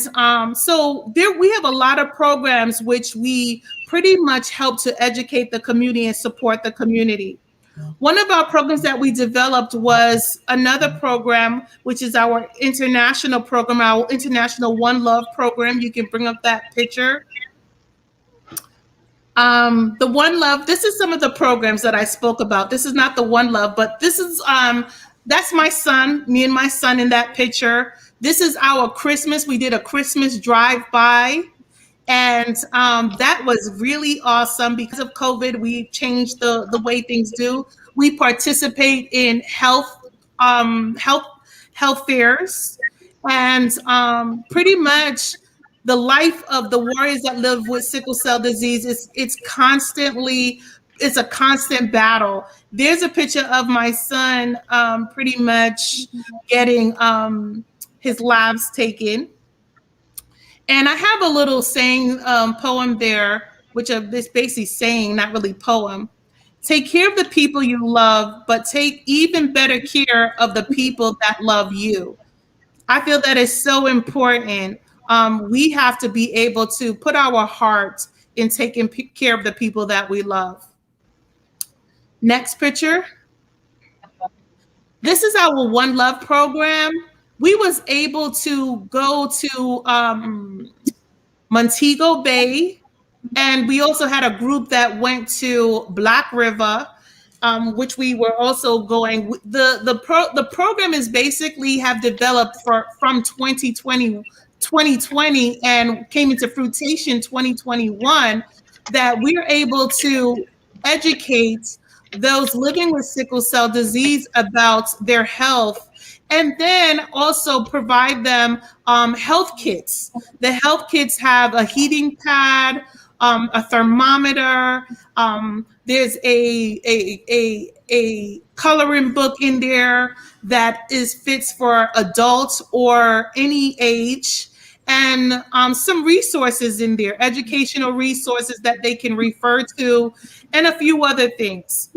so we have a lot of programs which we pretty much help to educate the community and support the community. One of our programs that we developed was another program, which is our international program, our International One Love program. You can bring up that picture. The One Love, this is some of the programs that I spoke about. This is not the One Love, but this is, that's my son, me and my son in that picture. This is our Christmas. We did a Christmas drive-by. And that was really awesome. Because of COVID, we changed the way things do. We participate in health fairs, and pretty much the life of the warriors that live with sickle cell disease it's a constant battle. There's a picture of my son pretty much getting his labs taken. And I have a little saying poem there, which is basically saying, not really poem. Take care of the people you love, but take even better care of the people that love you. I feel that is so important. We have to be able to put our heart in taking care of the people that we love. Next picture. This is our One Love program. We was able to go to Montego Bay, and we also had a group that went to Black River, which we were also going. The program is basically have developed from 2020 and came into fruition 2021, that we're able to educate those living with sickle cell disease about their health, and then also provide them health kits. The health kits have a heating pad, a thermometer. There's a coloring book in there that is fits for adults or any age, and some resources in there, educational resources that they can refer to, and a few other things.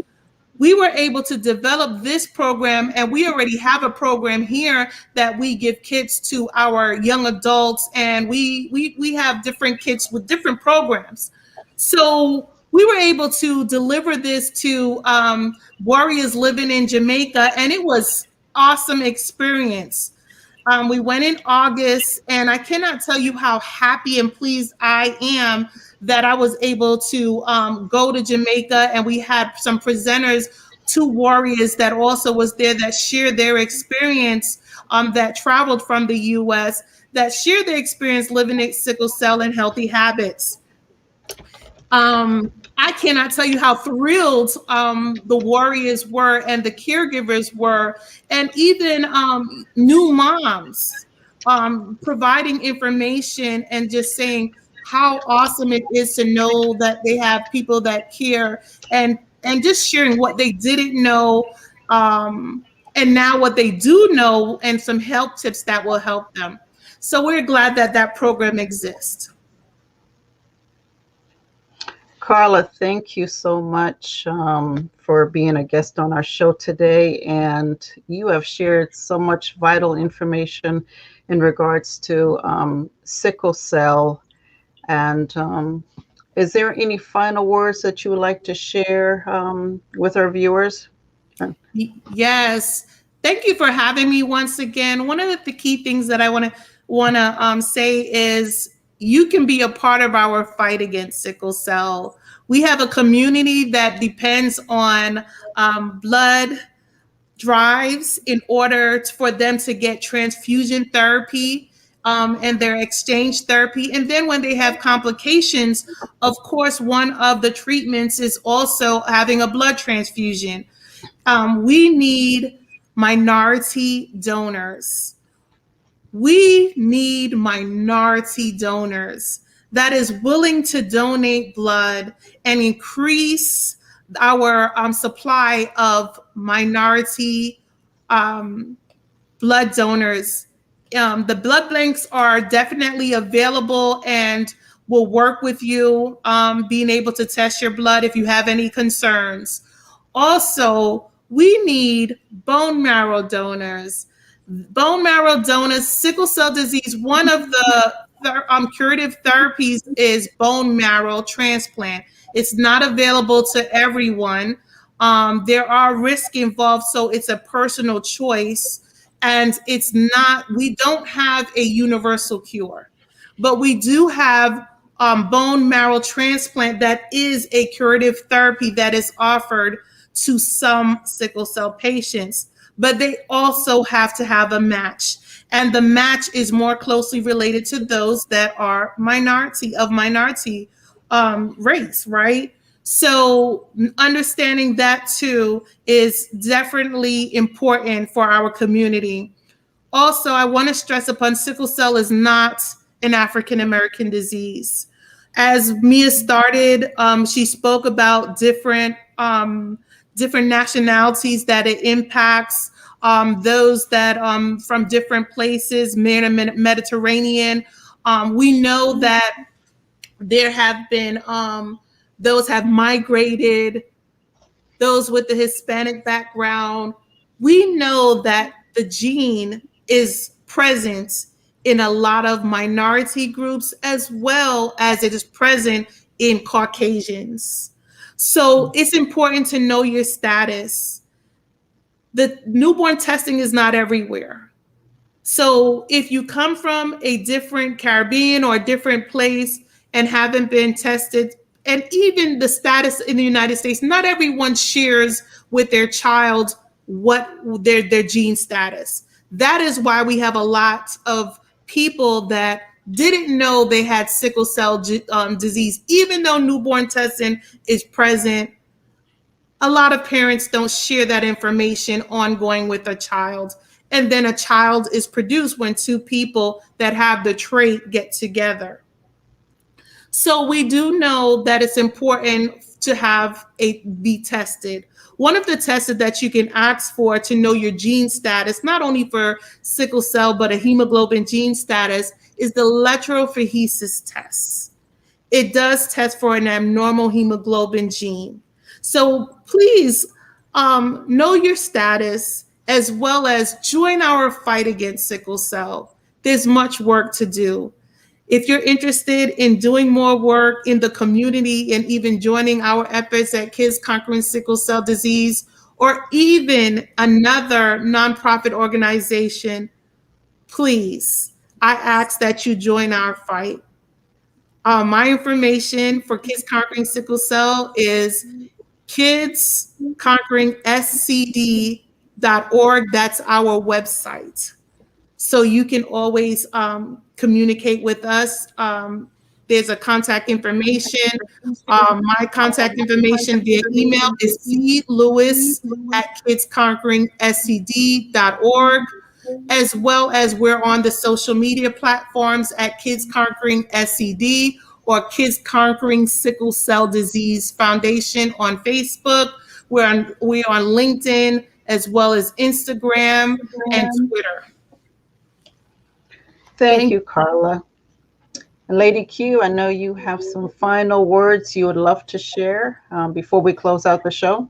We were able to develop this program, and we already have a program here that we give kits to our young adults, and we have different kits with different programs. So we were able to deliver this to warriors living in Jamaica, and it was awesome experience. We went in August, and I cannot tell you how happy and pleased I am that I was able to go to Jamaica, and we had some presenters, two warriors that also was there that shared their experience, that traveled from the U.S., that shared their experience living in sickle cell and healthy habits. I cannot tell you how thrilled the warriors were and the caregivers were, and even new moms providing information and just saying how awesome it is to know that they have people that care, and just sharing what they didn't know, and now what they do know, and some help tips that will help them. So we're glad that that program exists. Carla, thank you so much for being a guest on our show today. And you have shared so much vital information in regards to sickle cell. And is there any final words that you would like to share with our viewers? Yes. Thank you for having me once again. One of the key things that I want to say is you can be a part of our fight against sickle cell. We have a community that depends on blood drives in order for them to get transfusion therapy, and their exchange therapy. And then when they have complications, of course, one of the treatments is also having a blood transfusion. We need minority donors. We need minority donors that is willing to donate blood and increase our supply of minority blood donors. The blood banks are definitely available and will work with you, being able to test your blood if you have any concerns. Also, we need bone marrow donors. Bone marrow donors, sickle cell disease, one of the curative therapies is bone marrow transplant. It's not available to everyone. There are risks involved, so it's a personal choice. And it's not, we don't have a universal cure, but we do have bone marrow transplant that is a curative therapy that is offered to some sickle cell patients, but they also have to have a match. And the match is more closely related to those that are minority race, right? So understanding that too is definitely important for our community. Also, I want to stress upon sickle cell is not an African American disease. As Mia started, she spoke about different nationalities that it impacts, those that from different places, Mediterranean, We know that there have been those have migrated, those with the Hispanic background. We know that the gene is present in a lot of minority groups as well as it is present in Caucasians. So it's important to know your status. The newborn testing is not everywhere. So if you come from a different Caribbean or a different place and haven't been tested, and even the status in the United States, not everyone shares with their child what their gene status. That is why we have a lot of people that didn't know they had sickle cell disease, even though newborn testing is present. A lot of parents don't share that information ongoing with a child. And then a child is produced when two people that have the trait get together. So we do know that it's important to have a be tested. One of the tests that you can ask for to know your gene status, not only for sickle cell, but a hemoglobin gene status, is the electrophoresis test. It does test for an abnormal hemoglobin gene. So please know your status as well as join our fight against sickle cell. There's much work to do. If you're interested in doing more work in the community and even joining our efforts at Kids Conquering Sickle Cell Disease, or even another nonprofit organization, please, I ask that you join our fight. My information for Kids Conquering Sickle Cell is kidsconqueringscd.org. That's our website. So you can always communicate with us. There's a contact information. My contact information via email is clewis at kidsconqueringscd.org, as well as we're on the social media platforms at Kids Conquering SCD or Kids Conquering Sickle Cell Disease Foundation on Facebook. We're on LinkedIn as well as Instagram and Twitter. Thank you, Carla. Lady Q, I know you have some final words you would love to share before we close out the show.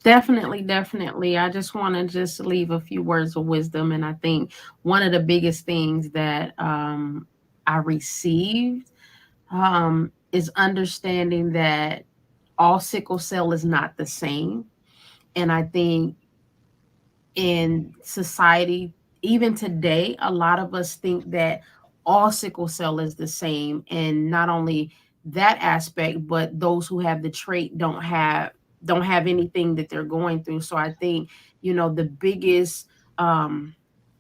Definitely, definitely. I just want to just leave a few words of wisdom. And I think one of the biggest things that I received is understanding that all sickle cell is not the same. And I think in society, even today, a lot of us think that all sickle cell is the same. And not only that aspect, but those who have the trait don't have anything that they're going through. So I think, the biggest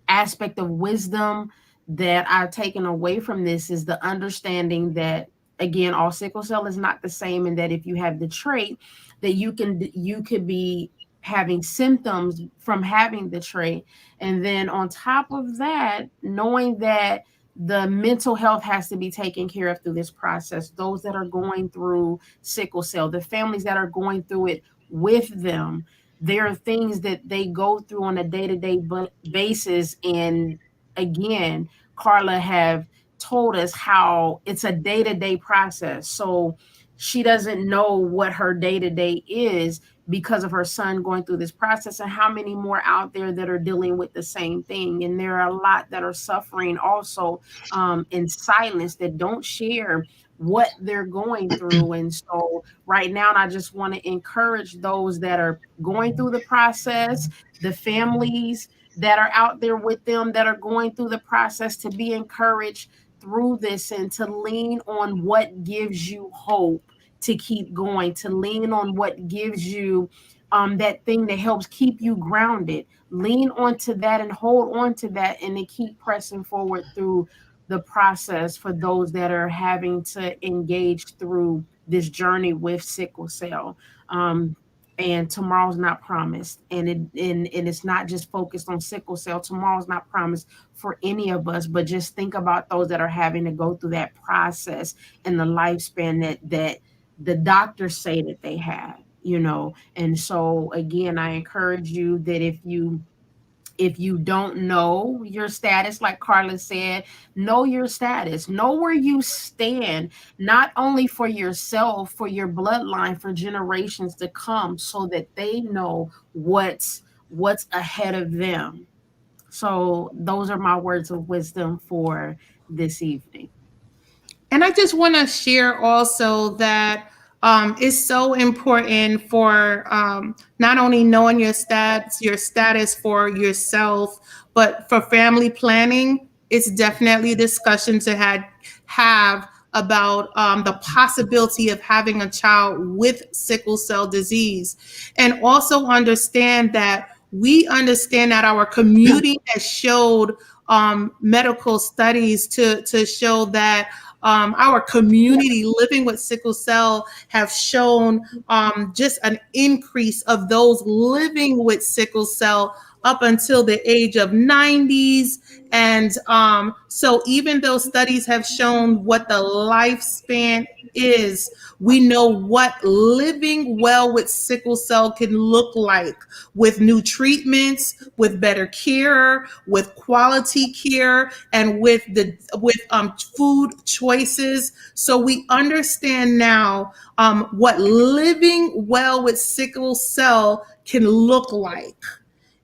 aspect of wisdom that I've taken away from this is the understanding that, again, all sickle cell is not the same, and that if you have the trait, that you could be having symptoms from having the trait. And then on top of that, knowing that the mental health has to be taken care of through this process, those that are going through sickle cell, the families that are going through it with them, there are things that they go through on a day-to-day basis. And again, Carla have told us how it's a day-to-day process. So she doesn't know what her day-to-day is because of her son going through this process, and how many more out there that are dealing with the same thing. And there are a lot that are suffering also in silence, that don't share what they're going through. And so right now, I just want to encourage those that are going through the process, the families that are out there with them that are going through the process, to be encouraged through this and to lean on what gives you hope to keep going, to lean on what gives you that thing that helps keep you grounded. Lean onto that and hold on to that, and to keep pressing forward through the process for those that are having to engage through this journey with sickle cell. And tomorrow's not promised, and it's not just focused on sickle cell. Tomorrow's not promised for any of us, but just think about those that are having to go through that process and the lifespan that the doctors say that they have. And so again, I encourage you that if if you don't know your status, like Carla said, know your status, know where you stand, not only for yourself, for your bloodline, for generations to come, so that they know what's ahead of them. So those are my words of wisdom for this evening. And I just want to share also that it's so important for not only knowing your status for yourself, but for family planning. It's definitely a discussion to have about the possibility of having a child with sickle cell disease, and also understand that we understand that our community has showed medical studies to show that our community living with sickle cell have shown just an increase of those living with sickle cell up until the age of 90s. And so even though studies have shown what the lifespan is, we know what living well with sickle cell can look like, with new treatments, with better care, with quality care, and with food choices. So we understand now what living well with sickle cell can look like,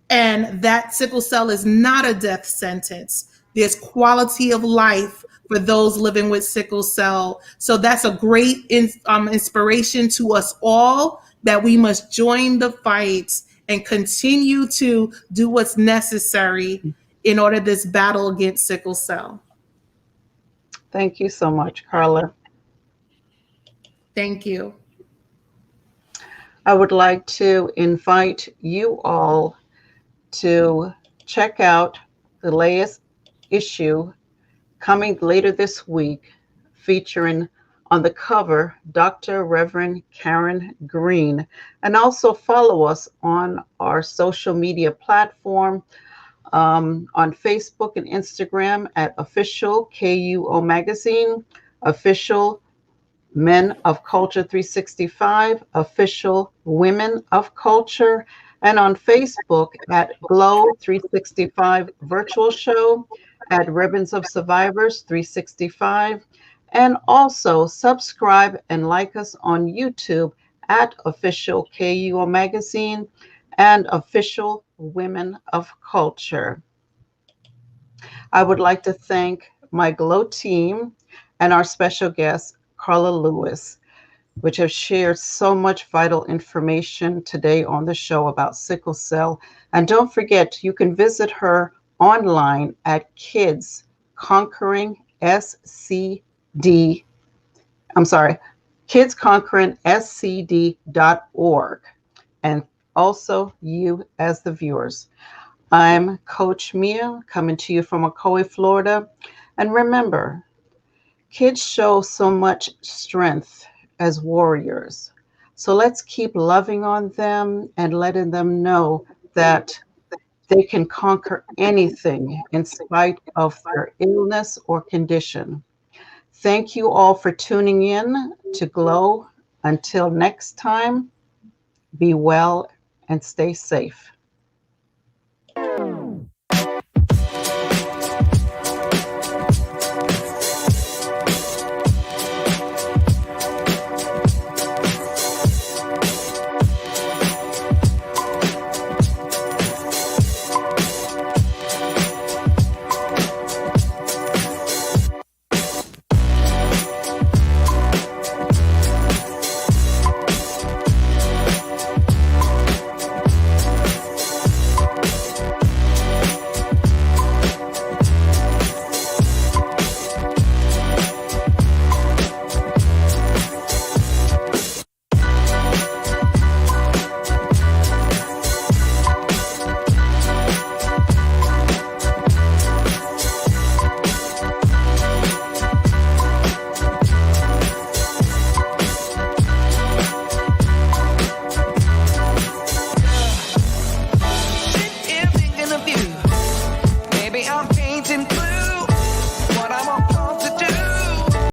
and that sickle cell is not a death sentence. There's quality of life for those living with sickle cell. So that's a great inspiration to us all, that we must join the fight and continue to do what's necessary in order this battle against sickle cell. Thank you so much, Carla. Thank you. I would like to invite you all to check out the latest issue coming later this week, featuring on the cover Dr. Reverend Karen Green, and also follow us on our social media platform, on Facebook and Instagram at official KUO Magazine, official Men of Culture 365, official Women of Culture, and on Facebook at Glow 365 Virtual Show, at Ribbons of Survivors 365, and also subscribe and like us on YouTube at official KUO Magazine and official Women of Culture. I would like to thank my Glow team and our special guest, Carla Lewis, which have shared so much vital information today on the show about sickle cell. And don't forget, you can visit her online at Kids Conquering SCD. I'm sorry, kidsconqueringscd.org. And also you as the viewers. I'm Coach Mia, coming to you from Ocoee, Florida. And remember, kids show so much strength as warriors. So let's keep loving on them and letting them know that they can conquer anything in spite of their illness or condition. Thank you all for tuning in to Glow. Until next time, be well and stay safe.